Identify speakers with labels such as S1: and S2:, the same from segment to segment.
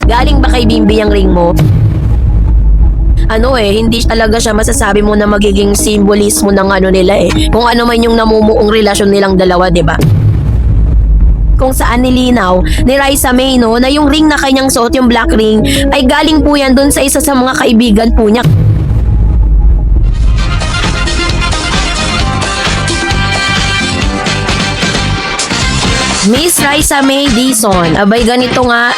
S1: Galing ba kay Bimbi ang ring mo? Hindi talaga siya masasabi mo na magiging symbolismo ng nila kung ano man yung namumuong relasyon nilang dalawa, 'di ba? Kung saan nilinaw ni Raisa May na yung ring na kanyang suot, yung black ring, ay galing po yan dun sa isa sa mga kaibigan po niya. Miss Raisa May Dizon, abay ganito nga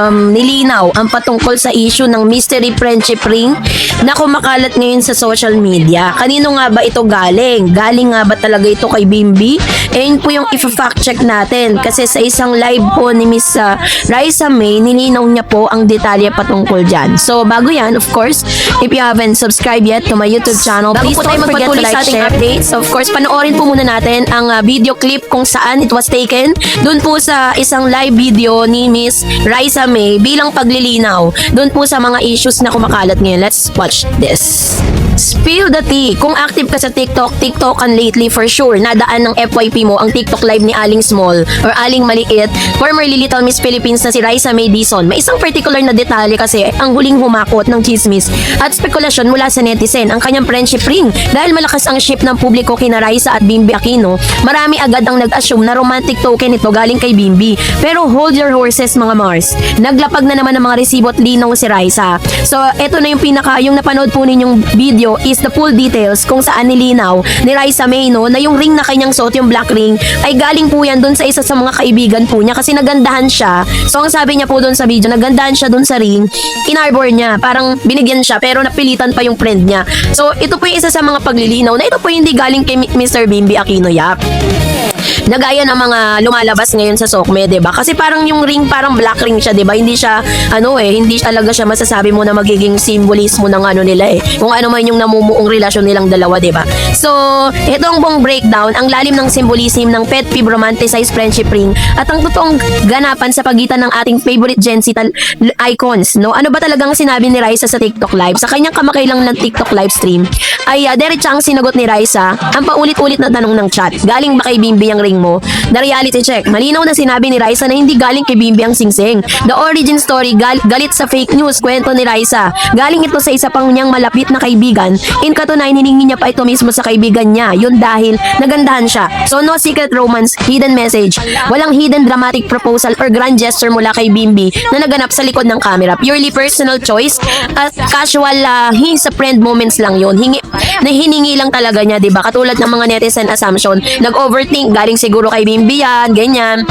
S1: nilinaw ang patungkol sa issue ng mystery friendship ring na kumakalat ngayon sa social media. Kanino nga ba ito galing? Galing nga ba talaga ito kay Bimbi? Yun po yung i-fact check natin kasi sa isang live po ni Miss Raisa May, nilinaw niya po ang detalye patungkol dyan. So bago yan, of course, if you haven't subscribed yet to my YouTube channel, please don't forget to like, share, updates. Of course, panoorin po muna natin ang video clip kung saan it was taken doon po sa isang live video ni Miss Raisa May bilang paglilinaw doon po sa mga issues na kumakalat ngayon. Let's watch this. Spill the tea. Kung active ka sa TikTokan lately, for sure, nadaan ng FYP mo ang TikTok live ni Aling Small or Aling Maliit, formerly Little Miss Philippines na si Raisa May Dizon. May isang particular na detalye kasi ang huling humakot ng chismis at spekulasyon mula sa netizen ang kanyang friendship ring. Dahil malakas ang ship ng publiko kina Raisa at Bimbi Aquino, marami agad ang nag-assume na romantic token ito galing kay Bimbi. Pero hold your horses mga Mars. Naglapag na naman ng mga resibo at linaw si Raisa. So, eto na yung yung napanood po ninyong video is the full details kung saan nilinaw ni Raisa May na yung ring na kanyang suot, yung black ring, ay galing po yan dun sa isa sa mga kaibigan po niya kasi nagandahan siya. So ang sabi niya po dun sa video, nagandahan siya dun sa ring, inarbor niya, parang binigyan siya pero napilitan pa yung friend niya. So ito po yung isa sa mga paglilinaw na ito po hindi galing kay Mr. Bimbi Aquino Yap. Nagaya ng mga lumalabas ngayon sa Sokme, 'di ba? Kasi parang yung ring parang black ring siya, 'di ba? Hindi siya hindi talaga siya masasabi mo na magiging symbolismo ng nila kung ano man yung namumuong relasyon nilang dalawa, 'di ba? So, ito ang buong breakdown, ang lalim ng symbolism ng pet peeve romanticized friendship ring at ang totoong ganapan sa pagitan ng ating favorite Gen Z icons, no? Ano ba talagang sinabi ni Raisa sa TikTok live? Sa kanyang kamakailang ng TikTok live stream, ay diretsa ang sinagot ni Raisa ang paulit-ulit na tanong ng chat. Galing ba kay Bimbi ang ring mo? The reality check. Malinaw na sinabi ni Raisa na hindi galing kay Bimbi ang singsing. The origin story, galit sa fake news, kwento ni Raisa. Galing ito sa isa pang niyang malapit na kaibigan. In katunayan, hiningi niya pa ito mismo sa kaibigan niya. Yun dahil nagandahan siya. So no secret romance, hidden message. Walang hidden dramatic proposal or grand gesture mula kay Bimbi na naganap sa likod ng camera. Purely personal choice at casual sa friend moments lang yun. Hiningi lang talaga niya, 'di ba? Katulad ng mga netizen assumption, nag-overthink, galing siguro kay Bimbi yan, ganyan.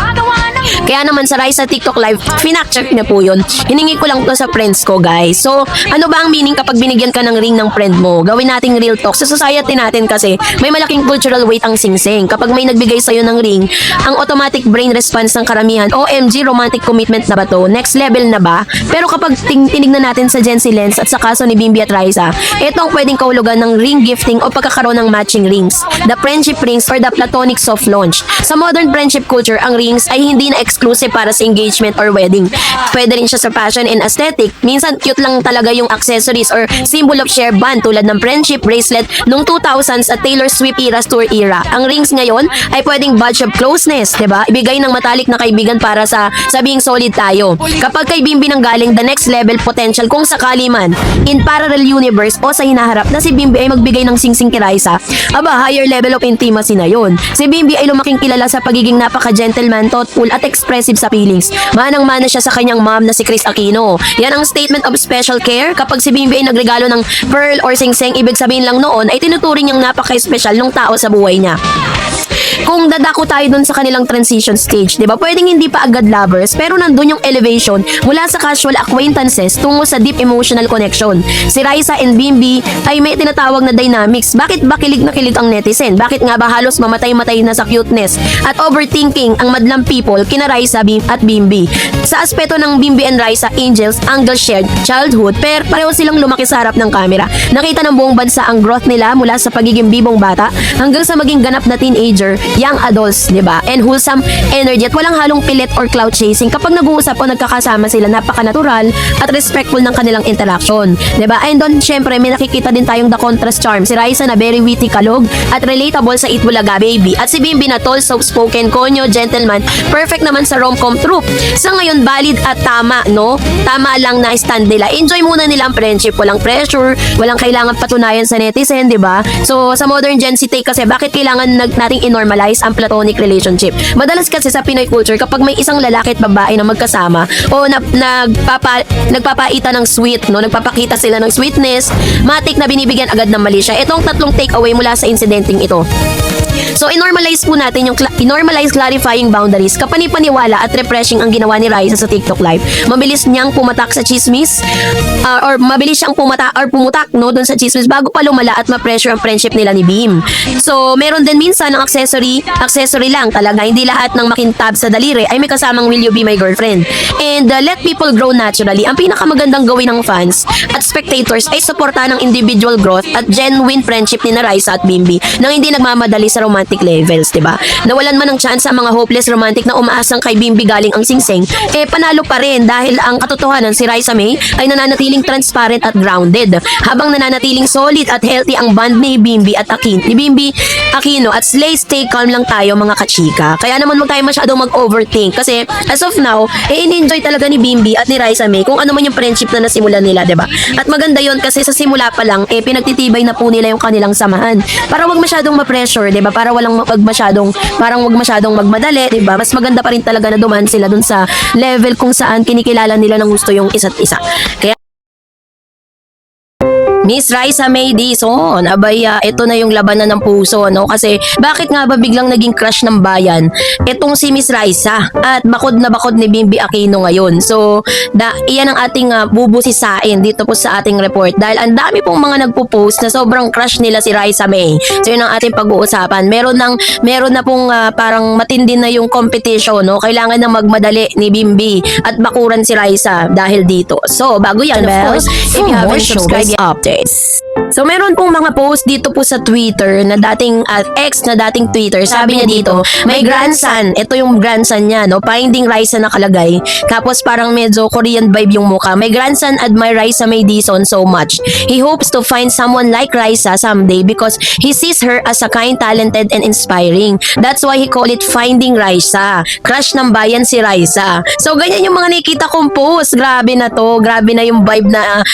S1: Kaya naman sa Raisa TikTok live, finact-check na po yun. Hiningi ko lang to sa friends ko, guys. So, ano ba ang meaning kapag binigyan ka ng ring ng friend mo? Gawin nating real talk. Sa society natin kasi, may malaking cultural weight ang singsing. Kapag may nagbigay sa'yo ng ring, ang automatic brain response ng karamihan, OMG, romantic commitment na ba to? Next level na ba? Pero kapag tinignan natin sa Gen Z lens at sa kaso ni Bimbi at Raisa, ito ang pwedeng kahulugan ng ring gifting o pagkakaroon ng matching rings. The friendship rings or the platonic soft launch. Sa modern friendship culture, ang rings ay hindi na exclusive para sa engagement or wedding. Pwede rin siya sa fashion and aesthetic. Minsan cute lang talaga yung accessories or symbol of share band tulad ng friendship bracelet nung 2000s at Taylor Swift Eras Tour era. Ang rings ngayon ay pwedeng badge of closeness, 'di ba? Ibigay ng matalik na kaibigan para sa sabing solid tayo. Kapag kay Bimbi nang galing, the next level potential kung sakali man in parallel universe o sa hinaharap na si Bimbi ay magbigay ng singsing kay Raisa, higher level of intimacy na yun. Si Bimbi ay lumaking kilala sa pagiging napaka-gentleman, thoughtful at expressive sa feelings. Manang-mana siya sa kanyang mom na si Chris Aquino. Yan ang statement of special care. Kapag si Bimbi ay nagregalo ng pearl or singsing, ibig sabihin lang noon ay tinuturing niyang napaka-special ng tao sa buhay niya. Kung dadako tayo dun sa kanilang transition stage, 'di ba? Pwedeng hindi pa agad lovers, pero nandun yung elevation mula sa casual acquaintances tungo sa deep emotional connection. Si Raisa and Bimbi ay may tinatawag na dynamics. Bakit ba kilig na kilig ang netizen? Bakit nga ba halos mamatay-matay na sa cuteness at overthinking ang madlang people kina Raisa at Bimbi? Sa aspeto ng Bimbi and Raisa, angels shared childhood, pero pareho silang lumaki sa harap ng camera. Nakita ng buong bansa ang growth nila mula sa pagiging bibong bata hanggang sa maging ganap na teenager young adults, di ba? And wholesome energy at walang halong pilit or clout chasing. Kapag nag-uusap o nagkakasama sila, napaka-natural at respectful ng kanilang interaction, di ba? And doon, syempre, may nakikita din tayong the contrast charm. Si Raisa na very witty, kalog, at relatable sa Itbulaga Baby. At si Bimbi na tall, soft-spoken, konyo, gentleman, perfect naman sa rom-com troop. Sa ngayon, valid at tama, no? Tama lang na stand nila. Enjoy muna nila ang friendship. Walang pressure, walang kailangan patunayan sa netizen, di ba? So, sa modern Gen Z take kasi, bakit kailangan nating i-normalize ang platonic relationship? Madalas kasi sa Pinoy culture, kapag may isang lalaki at babae na magkasama, o nagpapaitan ng sweet, no? Nagpapakita sila ng sweetness, matik na binibigyan agad ng mali siya. Itong tatlong takeaway mula sa incidenting ito. So, i-normalize po natin yung i-normalize clarifying boundaries. Kapanipaniwala at refreshing ang ginawa ni Raisa sa TikTok Live. Mabilis niyang pumatak sa chismis or mabilis siyang pumutak no doon sa chismis bago pa lumala at ma-pressure ang friendship nila ni Beam. So, meron din minsan ng accessory lang talaga. Hindi lahat ng makintab sa daliri ay may kasamang will you be my girlfriend. And let people grow naturally. Ang pinakamagandang gawin ng fans at spectators ay suportahan ng individual growth at genuine friendship ni Raisa at Bimbi nang hindi nagmamadali sa romantic levels, diba? Nawalan man ng chance ang mga hopeless romantic na umaasang kay Bimbi galing ang singsing, panalo pa rin dahil ang katotohanan si Raisa May ay nananatiling transparent at grounded habang nananatiling solid at healthy ang bond ni Bimbi Aquino at stay calm lang tayo mga kachika. Kaya naman huwag tayo masyadong mag-overthink kasi as of now, in-enjoy talaga ni Bimbi at ni Raisa May kung ano man yung friendship na nasimulan nila, diba? At maganda yon kasi sa simula pa lang, pinagtitibay na po nila yung kanilang samahan. Para wag masyadong ma-pressure, diba? Para wag masyadong magmadali, diba? Mas maganda pa rin talaga na dumaan sila dun sa level kung saan kinikilala nila ng gusto yung isa't isa. Kaya Miss Raisa May Dizon, abay, ito na yung labanan ng puso, no? Kasi bakit nga ba biglang naging crush ng bayan itong si Miss Raisa at bakod na bakod ni Bimbi Aquino ngayon. So, iyan ang ating bubusisain dito po sa ating report dahil ang dami pong mga nagpo-post na sobrang crush nila si Raisa May. So, yun ang ating pag-uusapan. Meron na pong parang matindi na yung competition, no? Kailangan na magmadali ni Bimbi at bakuran si Raisa dahil dito. So, bago yan, of course, if you haven't subscribed yet, updates. So, meron pong mga post dito po sa Twitter na dating ex na dating Twitter. Sabi niya dito, may grandson. Ito yung grandson niya, no? Finding Raisa nakalagay. Tapos parang medyo Korean vibe yung mukha. My grandson admire Raisa May Dizon so much. He hopes to find someone like Raisa someday because he sees her as a kind, talented, and inspiring. That's why he call it Finding Raisa. Crush ng bayan si Raisa. So, ganyan yung mga nakikita kong post. Grabe na to. Grabe na yung vibe na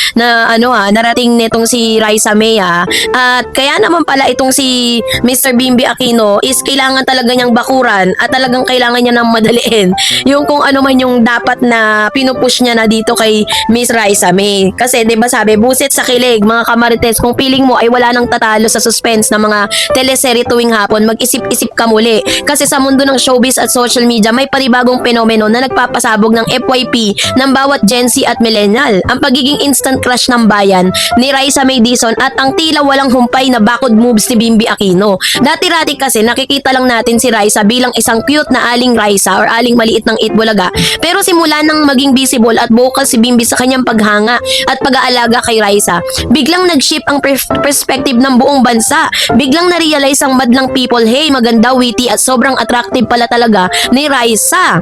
S1: narating nitong si Raisa May. At kaya naman pala itong si Mr. Bimbi Aquino is kailangan talaga niyang bakuran at talagang kailangan niya nang madaliin yung kung ano man yung dapat na pinupush niya na dito kay Miss Raisa May. Kasi 'di ba sabi, buset sa kilig mga kamarites, kung feeling mo ay wala nang tatalo sa suspense ng mga teleserye tuwing hapon, mag-isip-isip ka muli. Kasi sa mundo ng showbiz at social media, may panibagong fenomeno na nagpapasabog ng FYP ng bawat Gen Z at millennial. Ang pagiging instant crush ng bayan ni Raisa May Dizon at ang tila walang humpay na backward moves ni Bimbi Aquino. Dati-rati kasi nakikita lang natin si Raisa bilang isang cute na aling Raisa or aling maliit ng Itbulaga. Pero simula nang maging visible at vocal si Bimbi sa kanyang paghanga at pag-aalaga kay Raisa, biglang nag-shift ang perspective ng buong bansa. Biglang na-realize ang madlang people, hey, maganda, witty at sobrang attractive pala talaga ni Raisa.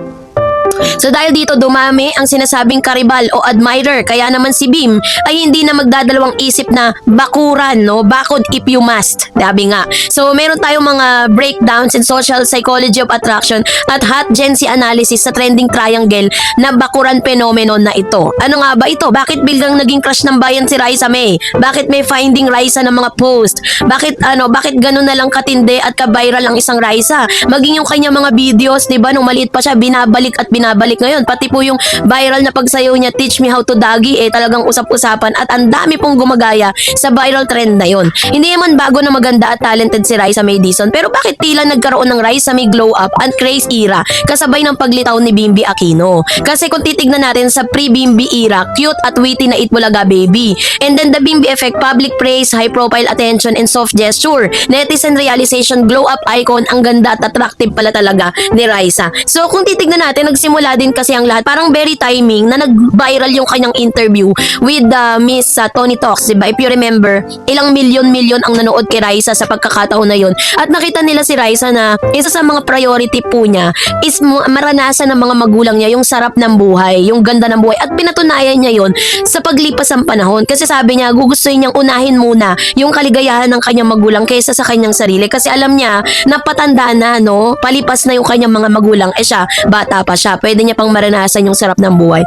S1: So dahil dito dumami ang sinasabing karibal o admirer, kaya naman si Bim ay hindi na magdadalawang isip na bakuran, no? Bakod if you must, sabi nga. So meron tayong mga breakdowns in social psychology of attraction at hot Gen Z analysis sa trending triangle na bakuran phenomenon na ito. Ano nga ba ito? Bakit biglang naging crush ng bayan si Raisa May? Bakit may Finding Raisa ng mga post? Bakit ganun na lang katindi at ka-viral ang isang Raisa? Maging yung kanya mga videos, 'di ba, nung maliit pa siya, binabalik ngayon. Pati po yung viral na pagsayaw niya, Teach Me How to Dagi, talagang usap-usapan at ang dami pong gumagaya sa viral trend na yon. Hindi naman bago na maganda at talented si Raisa May Dizon, pero bakit tila nagkaroon ng Raisa May glow up and craze era kasabay ng paglitaw ni Bimbi Aquino? Kasi kung titignan natin sa pre-Bimbi era, cute at witty na Itbulaga baby. And then the Bimbi effect, public praise, high profile attention, and soft gesture. Netizen realization, glow up icon, ang ganda at attractive pala talaga ni Raisa. So kung titignan natin, nagsimula nagsimula din kasi ang lahat, parang very timing na nag-viral yung kanyang interview with Miss Tony Talks, diba? If you remember, ilang milyon-milyon ang nanood kay Raisa sa pagkakataon na yun. At nakita nila si Raisa na isa sa mga priority po niya is maranasan ng mga magulang niya yung sarap ng buhay, yung ganda ng buhay. At pinatunayan niya yun sa paglipas ng panahon. Kasi sabi niya, gugustuhin niyang unahin muna yung kaligayahan ng kanyang magulang kaysa sa kanyang sarili. Kasi alam niya, napatanda na, no? Palipas na yung kanyang mga magulang. Siya, bata pa siya. Pwede niya pang maranasan yung sarap ng buhay.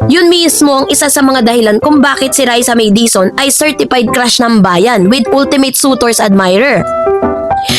S1: Yun mismo ang isa sa mga dahilan kung bakit si Raisa May Dizon ay certified crush ng bayan with ultimate suitor's admirer.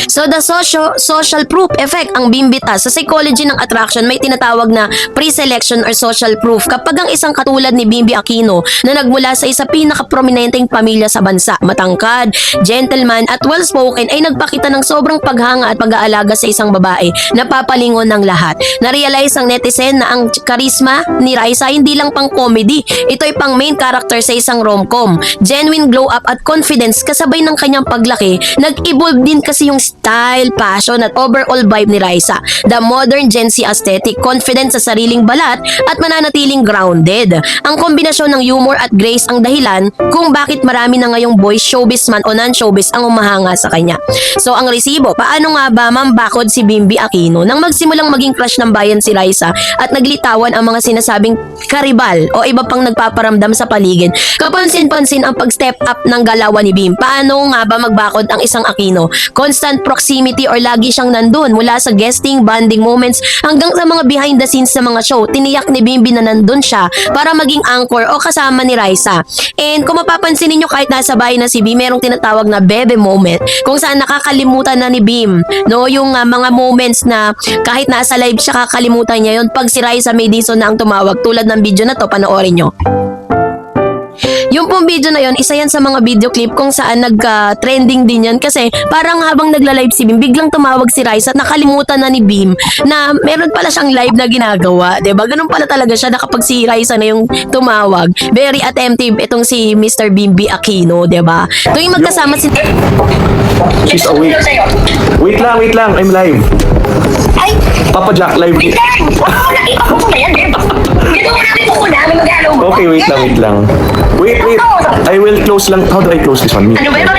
S1: So the social proof effect ang bimbita. Sa psychology ng attraction, may tinatawag na pre-selection or social proof. Kapag ang isang katulad ni Bimbi Aquino na nagmula sa isa pinaka-prominenteng pamilya sa bansa, matangkad, gentleman at well-spoken ay nagpakita ng sobrang paghanga at pag-aalaga sa isang babae, napapalingon ng lahat. Na-realize ang netizen na ang charisma ni Raisa hindi lang pang comedy, ito ay pang main character sa isang rom-com. Genuine glow up at confidence kasabay ng kanyang paglaki, nag-evolve din kasi yung style, passion at overall vibe ni Raisa. The modern Gen Z aesthetic, confident sa sariling balat at mananatiling grounded. Ang kombinasyon ng humor at grace ang dahilan kung bakit marami na ngayong boys, showbiz man o non-showbiz ang umahanga sa kanya. So ang resibo, paano nga ba mambakod si Bimbi Aquino nang magsimulang maging crush ng bayan si Raisa at naglitawan ang mga sinasabing karibal o iba pang nagpaparamdam sa paligid? Kapansin-pansin ang pag-step up ng galawan ni Bim. Paano nga ba magbakod ang isang Aquino? Constant proximity or lagi siyang nandun mula sa guesting, bonding moments hanggang sa mga behind the scenes sa mga show. Tiniyak ni Bimbi na nandun siya para maging anchor o kasama ni Raisa. And kung mapapansin ninyo kahit nasa bahay na si Bim, merong tinatawag na bebe moment kung saan nakakalimutan na ni Bim, no, yung mga moments na kahit nasa live siya kakalimutan niya yun pag si Raisa May Dizon na ang tumawag, tulad ng video na to, panoorin nyo. Yung pong video na yon, isa yan sa mga video clip kung saan nag-trending din yan kasi parang habang nagla-live si Bim, biglang tumawag si Raisa at nakalimutan na ni Bim na meron pala siyang live na ginagawa, diba? Ganun pala talaga siya na kapag si Raisa na yung tumawag. Very attentive itong si Mr. Bimbi Aquino, diba? Tuwing magkasama si...
S2: She's awake. Wait lang. I'm live.
S3: Ay!
S2: Papa Jack, live.
S3: Wait lang! Wow, nakita ko na yan, Deb. Dito ko namin po na, may mag-alo.
S2: Okay, wait lang. Wait. I will close lang. How do I close this one?
S3: Ano ba yung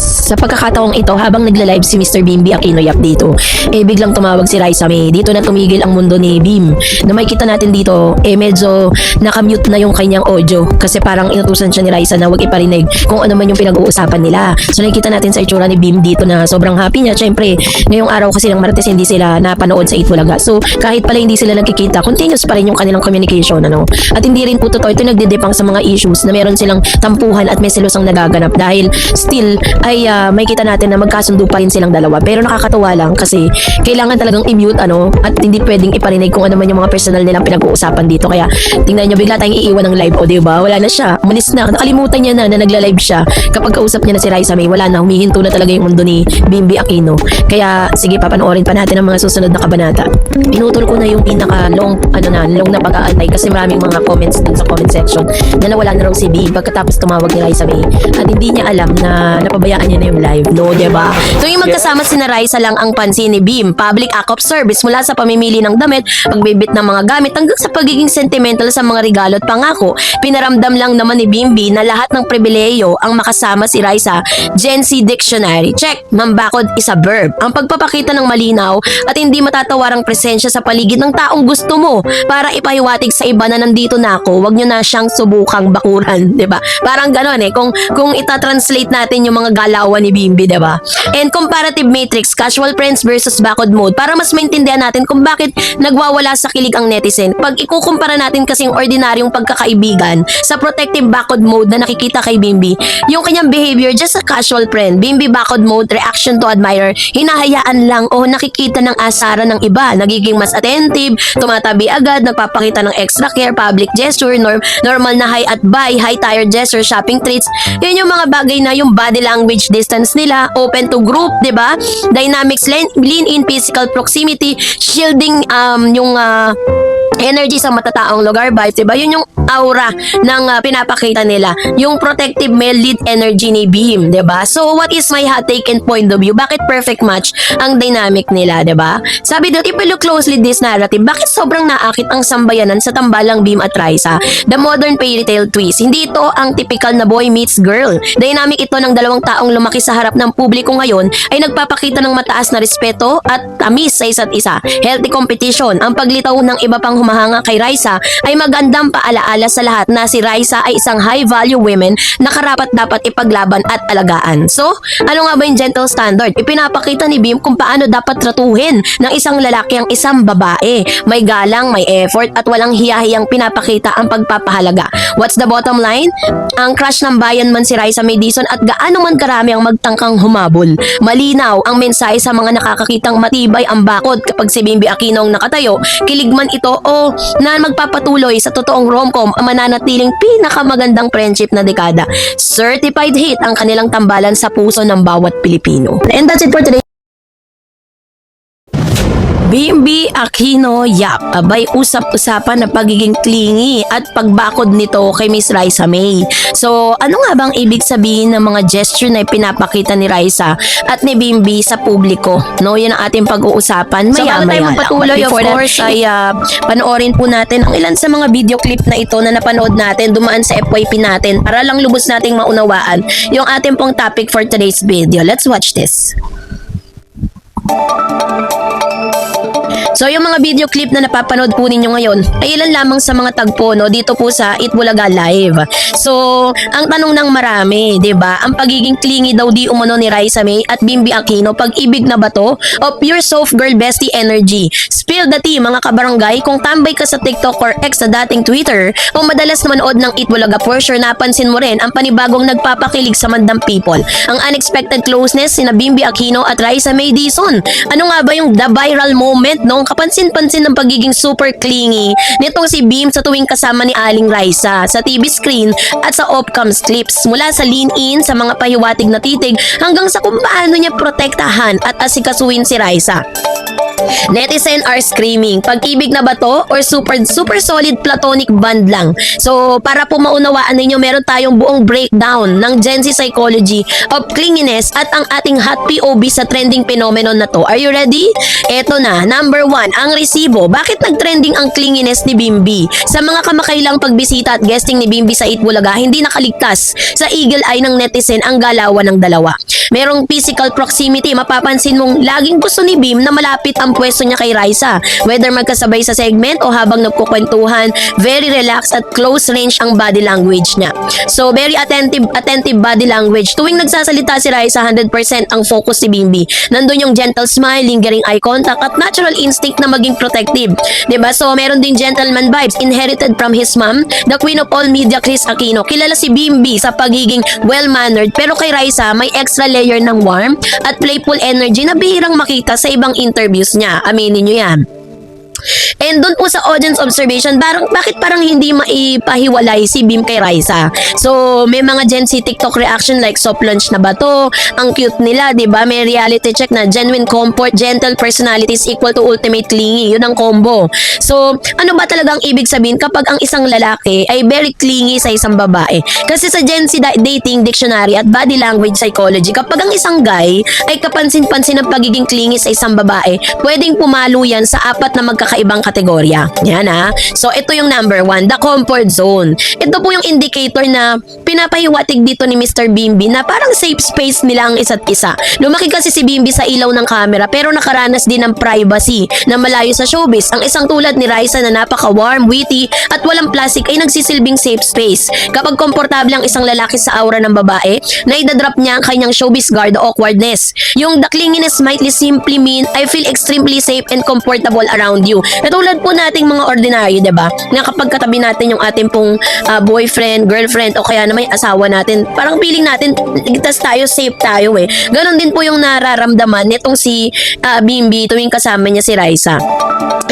S1: Sa pagkakataong ito, habang nagla-live si Mr. Bimbi Aquino Yap dito, biglang tumawag si Raisa May. Dito na tumigil ang mundo ni Bim. Na makikita natin dito, medyo nakamute na yung kanyang audio kasi parang inutusan siya ni Raisa na wag iparinig kung ano man yung pinag-uusapan nila. So nakikita natin sa itsura ni Bim dito na sobrang happy niya. Siyempre, ngayong araw kasi ng Martes hindi sila napanood sa Itbulaga. So kahit pala hindi sila nagkikita, continuous pa rin yung kanilang communication, ano. At hindi rin po totoo ito nagdidepang sa mga issues na meron silang tampuhan at may selosang nagaganap dahil still ay may kita natin na magkasundo pa rin silang dalawa. Pero nakakatuwa lang kasi kailangan talagang i-mute, ano, at hindi pwedeng iparinig kung ano man yung mga personal nilang pinag-uusapan dito. Kaya tingnan nyo, bigla tayong iiwan ng live, o diba? Wala na siya, umalis na, nakalimutan niya na nagla-live siya. Kapag kausap niya na si Raisa May, wala na, humihinto na talaga yung mundo ni Bimbi Aquino. Kaya sige, papanoorin pa natin ang mga susunod na kabanata. Pinutol ko na yung pinaka-long na pag-aantay kasi maraming mga comments dun sa comment section na nawala na raw si Bim pagkatapos tumawag ni Raisa May at hindi niya alam na napabayaan niya na yung live, no, diba? Tuwing magkasama si Raisa lang ang pansin ni Bim, public act of service mula sa pamimili ng damit, pagbibit ng mga gamit hanggang sa pagiging sentimental sa mga regalo at pangako. Pinaramdam lang naman ni Bimbi na lahat ng pribileyo ang makasama si Raisa. Gen Z Dictionary. Check, mambakod is a verb. Ang pagpapakita ng malinaw at hindi matatawarang presensya sa paligid ng taong gusto mo para ipahiwatig sa iba na nandito na ako, wag nyo na siyang subukang bakuran, diba? Parang ganon kung itatranslate natin yung mga galawan ni Bimbi, diba? And comparative matrix, casual friends versus bakod mode, para mas maintindihan natin kung bakit nagwawala sa kilig ang netizen. Pag ikukumpara natin kasing ordinaryong pagkakaibigan sa protective bakod mode na nakikita kay Bimbi, yung kanyang behavior just a casual friend. Bimbi bakod mode, reaction to admirer, hinahayaan lang o nakikita ng asara ng iba, nagiging mas attentive, tumatabi agad, nagpapakita ng extra care, public gesture, normal na hi at bye, high tired gesture, shopping treats. Yun yung mga bagay na yung body language, distance nila, open to group, diba? Dynamics, lean in physical proximity, shielding yung energy sa matataong lugar vibes, diba? Yun yung aura ng pinapakita nila. Yung protective male lead energy ni Beam, diba? So, what is my hot take and point of view? Bakit perfect match ang dynamic nila, diba? Sabi doon, if you look closely this narrative, bakit sobrang naakit ang sambayanan sa tambalang Beam at Raisa? The modern fairy tale twist. Hindi ito ang typical na boy meets girl. Dynamic ito ng dalawang taong lumaki sa harap ng publiko ngayon ay nagpapakita ng mataas na respeto at tamis sa isa't isa. Healthy competition. Ang paglitaw ng iba pang humahanga kay Raisa ay magandang paalaala sa lahat na si Raisa ay isang high-value women na karapat dapat ipaglaban at alagaan. So, ano nga ba yung gentle standard? Ipinapakita ni Beam kung paano dapat tratuhin ng isang lalaki ang isang babae. May galang, may effort at walang hiyahiyang pinapakita ang pagpapahalaga. What's the bottom line? Ang crush ng bayan man si Raisa May Dizon at gaano man karami ang magtangkang humabol. Malinaw ang mensahe sa mga nakakakitang matibay ang bakod kapag si Bimbi Aquino ang nakatayo, kilig man ito o na magpapatuloy sa totoong romcom ang mananatiling pinakamagandang friendship na dekada. Certified hit ang kanilang tambalan sa puso ng bawat Pilipino. And that's it for today. Bimbi Aquino, yap, abay usap-usapan na pagiging clingy at pagbakod nito kay Miss Raisa May. So, ano nga bang ibig sabihin ng mga gesture na pinapakita ni Raisa at ni Bimbi sa publiko? No, yan ang ating pag-uusapan. So, bago tayo magpatuloy, of
S2: Before that,
S1: course, ay panoorin po natin ang ilan sa mga video clip na ito na napanood natin, dumaan sa FYP natin para lang lubos nating maunawaan yung ating pong topic for today's video. Let's watch this. So yung mga video clip na napapanood po ninyo ngayon ay ilan lamang sa mga tagpo no dito po sa Itbulaga Live. So ang tanong ng marami, 'di ba? Ang pagiging clingy daw di umano ni Raisa May at Bimbi Aquino, pag-ibig na ba to o pure soft girl bestie energy? Spill the tea mga kabarangay, kung tambay ka sa TikTok or X sa dating Twitter o madalas na manood ng Itbulaga, for sure napansin mo rin ang panibagong nagpapakilig sa mandang people. Ang unexpected closeness sina Bimbi Aquino at Raisa May Dizon. Ano nga ba yung the viral moment no? Kapansin-pansin ng pagiging super clingy nitong si Beam sa tuwing kasama ni Aling Raisa sa TV screen at sa off-cams clips, mula sa lean-in sa mga pahiwatig na titig hanggang sa kung paano niya protektahan at asikasuhin si Raisa. Netizen are screaming, pag-ibig na ba to or super solid platonic band lang? So para po maunawaan ninyo, meron tayong buong breakdown ng Gen Z psychology of clinginess at ang ating hot POV sa trending phenomenon na to. Are you ready? Eto na, number 1, ang resibo. Bakit nag-trending ang clinginess ni Bimbi? Sa mga kamakailang pagbisita at guesting ni Bimbi sa Itbulaga, hindi nakaligtas sa eagle eye ng netizen ang galawan ng dalawa. Merong physical proximity, mapapansin mong laging gusto ni Bim na malapit ang pwesto niya kay Raisa. Whether magkasabay sa segment o habang nagkukwentuhan, very relaxed at close range ang body language niya. So, very attentive body language. Tuwing nagsasalita si Raisa, 100% ang focus si Bimbi. Nandun yung gentle smile, lingering eye contact at natural instinct na maging protective. Diba? So, meron din gentleman vibes inherited from his mom, the queen of all media, Chris Aquino. Kilala si Bimbi sa pagiging well-mannered, pero kay Raisa may extra layer ng warm at playful energy na bihirang makita sa ibang interviews niya. Aminin nyo yan. And doon po sa audience observation, bakit parang hindi maipahiwalay si Bim kay Raisa? So, may mga Gen Z TikTok reaction like soft launch na ba to? Ang cute nila, di ba? May reality check na genuine comfort, gentle personalities equal to ultimate clingy. Yun ang combo. So, ano ba talagang ibig sabihin kapag ang isang lalaki ay very clingy sa isang babae? Kasi sa Gen Z dating dictionary at body language psychology, kapag ang isang guy ay kapansin-pansin ng pagiging clingy sa isang babae, pwedeng pumalo yan sa apat na magkakaibang kategorya. Yan ha. So, ito yung number 1, the comfort zone. Ito po yung indicator na pinapahiwatig dito ni Mr. Bimbi na parang safe space nila ang isa't isa. Lumaki kasi si Bimbi sa ilaw ng camera pero nakaranas din ng privacy na malayo sa showbiz. Ang isang tulad ni Raisa na napaka-warm, witty at walang plastic ay nagsisilbing safe space. Kapag komportable ang isang lalaki sa aura ng babae, na idadrop niya ang kanyang showbiz guard o awkwardness. Yung the clinginess might simply mean I feel extremely safe and comfortable around you. Katulad po nating mga ordinaryo, diba? Na kapag katabi natin yung ating pong boyfriend, girlfriend, o kaya naman yung asawa natin, parang feeling natin, ligtas tayo, safe tayo eh. Ganon din po yung nararamdaman nitong si Bimbi tuwing kasama niya si Raisa.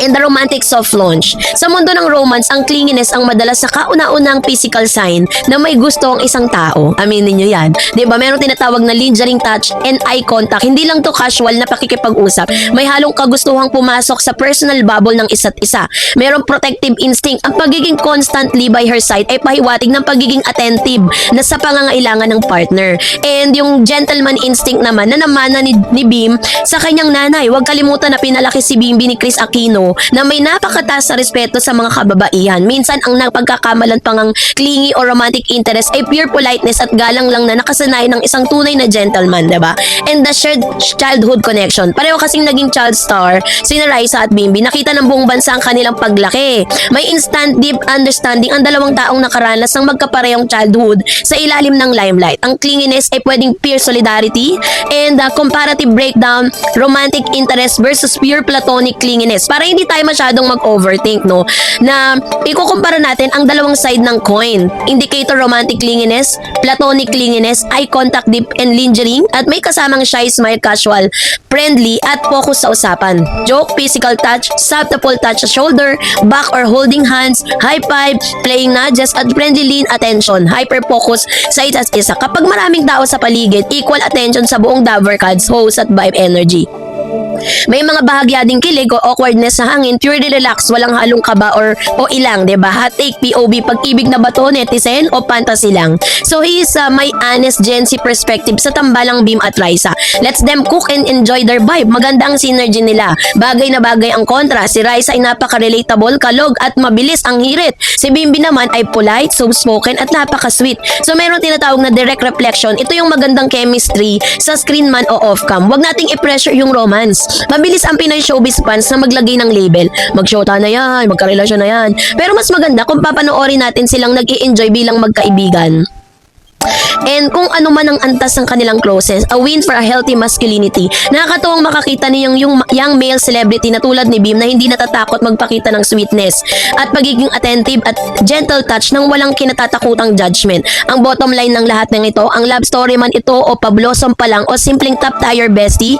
S1: and the romantic soft launch. Sa mundo ng romance, ang clinginess ang madalas sa kauna-unang physical sign na may gusto ang isang tao. Aminin nyo yan. Diba? Meron tinatawag na lingering touch and eye contact. Hindi lang to casual na pakikipag-usap. May halong kagustuhang pumasok sa personal bubble ng isa't isa. Merong protective instinct. Ang pagiging constantly by her side ay pahiwatig ng pagiging attentive na sa pangangailangan ng partner. And yung gentleman instinct naman na namana ni Bim sa kanyang nanay. Huwag kalimutan na pinalaki si Bimbi ni Chris Aquino na may napakataas sa respeto sa mga kababaihan. Minsan ang napagkakamalan pang clingy or romantic interest ay pure politeness at galang lang na nakasanay ng isang tunay na gentleman, diba? And the shared childhood connection. Pareho kasing naging child star sina Raisa at Bimbi. Nakita ng buong bansa ang kanilang paglaki. May instant deep understanding ang dalawang taong nakaranas ng magkaparehong childhood sa ilalim ng limelight. Ang clinginess ay pwedeng pure solidarity and comparative breakdown, romantic interest versus pure platonic clinginess. Para hindi tayo masyadong mag-overthink, no? Na ikukumpara natin ang dalawang side ng coin. Indicator romantic clinginess, platonic clinginess, eye contact, deep and lingering, at may kasamang shy smile, casual, friendly, at focus sa usapan. Joke, physical touch, subtle touch sa shoulder, back or holding hands, high five, playing nudges, at friendly lean attention, hyper-focus sa isa't isa. Kapag maraming tao sa paligid, equal attention sa buong Dabber Cards, host at vibe energy. May mga bahagya ding kilig o awkwardness sa hangin, purely relax, walang halong kaba o ilang, diba? Hot take, POV, pag-ibig na ba to, netizen o fantasy lang? So he is may honest Gen Z perspective sa tambalang Bim at Raisa. Let's them cook and enjoy their vibe. Maganda ang synergy nila. Bagay na bagay ang kontra. Si Raisa ay napaka-relatable, kalog at mabilis ang hirit. Si Bimbi naman ay polite, soft-spoken at napaka-sweet. So meron tinatawag na direct reflection. Ito yung magandang chemistry sa screen man o off-cam. Huwag nating i-pressure yung romance. Mabilis ang Pinoy showbiz fans na maglagay ng label. Mag-shota na yan, magkarelasyon na yan. Pero mas maganda kung papanoorin natin silang nag-i-enjoy bilang magkaibigan. And kung ano man ang antas ng kanilang closeness, a win for a healthy masculinity. Nakakatuwang makakita niyang yung young male celebrity na tulad ni Bim na hindi natatakot magpakita ng sweetness at pagiging attentive at gentle touch nang walang kinatatakutang judgment. Ang bottom line ng lahat ng ito, ang love story man ito o pablossom pa lang o simpleng top tier bestie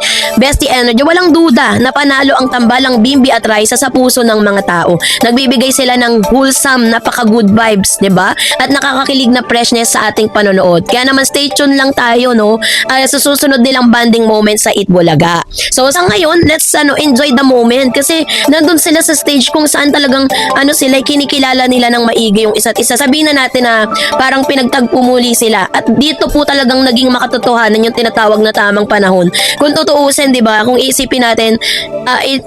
S1: energy, walang duda na panalo ang tambalang Bimbi at Raisa sa puso ng mga tao. Nagbibigay sila ng wholesome, napaka-good vibes, 'di ba? At nakakakilig na freshness sa ating panonood. Kaya naman stay tuned lang tayo, no? Sa susunod nilang bonding moment sa Itbulaga. So sa ngayon, let's enjoy the moment kasi nandun sila sa stage kung saan talagang sila kinikilala nila ng maigi yung isa't isa. Sabihin na natin na parang pinagtagpo muli sila at dito po talagang naging makatotohanan yung tinatawag na tamang panahon. Kung tutuusin, 'di ba? Kung isipin natin,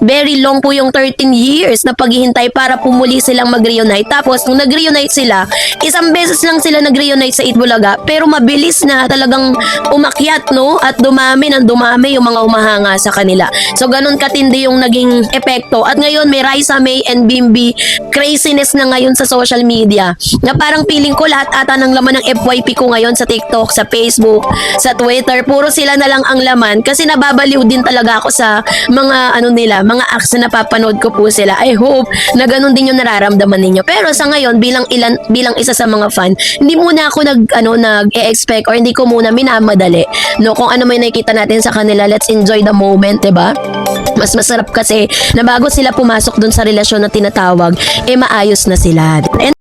S1: very long po yung 13 years na paghihintay para pumuli silang mag-reunite. Tapos nung nag-reunite sila, isang beses lang sila nag-reunite sa Itbulaga, pero mabilis na talagang umakyat, no? At dumami yung mga umahanga sa kanila. So ganun katindi yung naging epekto. At ngayon may Raisa, May and Bimbi craziness na ngayon sa social media. Na parang feeling ko lahat ata ng laman ng FYP ko ngayon sa TikTok, sa Facebook, sa Twitter, puro sila na lang ang laman kasi nababaliw din talaga ako sa mga mga acts na napapanood ko po sila. I hope na ganun din yung nararamdaman ninyo. Pero sa ngayon bilang isa sa mga fan, hindi muna ako nag-expect or hindi ko muna minamadali, no? Kung ano may nakikita natin sa kanila, let's enjoy the moment, 'di ba? Mas masarap kasi na bago sila pumasok dun sa relasyon na tinatawag, maayos na sila. And